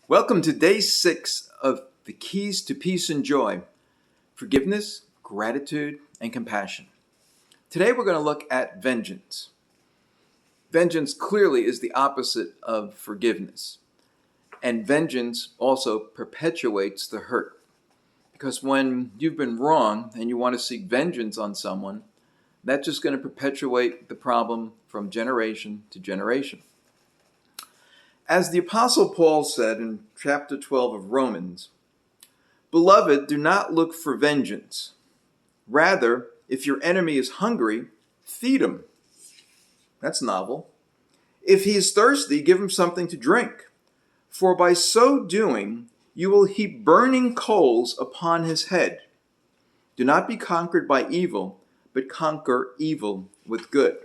Welcome to day 6 of the keys to peace and joy: forgiveness, gratitude, and compassion. Today we're going to look at vengeance. Vengeance clearly is the opposite of forgiveness. And vengeance also perpetuates the hurt. Because when you've been wrong and you want to seek vengeance on someone, that's just going to perpetuate the problem from generation to generation. As the Apostle Paul said in chapter 12 of Romans, "Beloved, do not look for vengeance. Rather, if your enemy is hungry, feed him." That's novel. "If he is thirsty, give him something to drink. For by so doing, you will heap burning coals upon his head. Do not be conquered by evil, but conquer evil with good."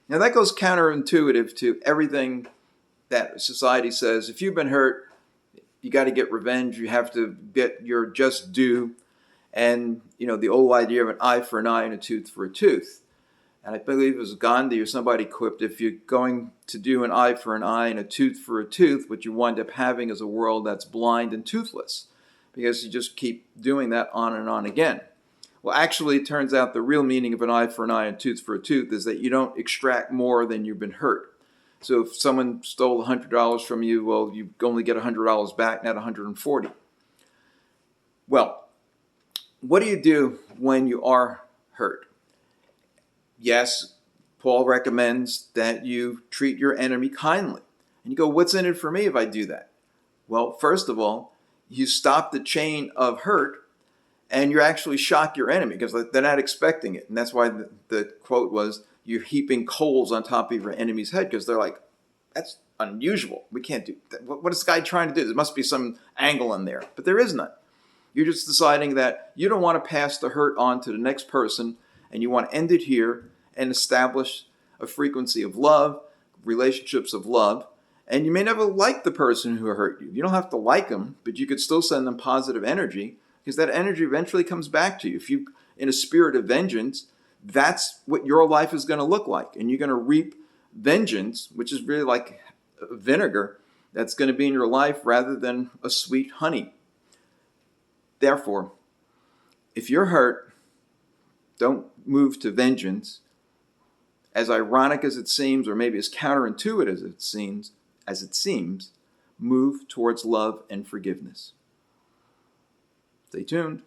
Now that goes counterintuitive to everything that society says. If you've been hurt, you got to get revenge. You have to get your just due. And, the old idea of an eye for an eye and a tooth for a tooth. And I believe it was Gandhi or somebody quipped, if you're going to do an eye for an eye and a tooth for a tooth, what you wind up having is a world that's blind and toothless, because you just keep doing that on and on again. Well, actually, it turns out the real meaning of an eye for an eye and a tooth for a tooth is that you don't extract more than you've been hurt. So if someone stole $100 from you, well, you only get $100 back, not $140. Well, what do you do when you are hurt? Yes, Paul recommends that you treat your enemy kindly. And you go, what's in it for me if I do that? Well, first of all, you stop the chain of hurt and you actually shock your enemy because they're not expecting it. And that's why the quote was, "You're heaping coals on top of your enemy's head," because they're like, that's unusual. We can't do that. What is this guy trying to do? There must be some angle in there. But there is none. You're just deciding that you don't want to pass the hurt on to the next person, and you want to end it here and establish a frequency of love, relationships of love. And you may never like the person who hurt you. You don't have to like them, but you could still send them positive energy, because that energy eventually comes back to you. If you, in a spirit of vengeance, that's what your life is going to look like. And you're going to reap vengeance, which is really like vinegar that's going to be in your life rather than a sweet honey. Therefore, if you're hurt, don't move to vengeance. As ironic as it seems, or maybe as counterintuitive as it seems, move towards love and forgiveness. Stay tuned.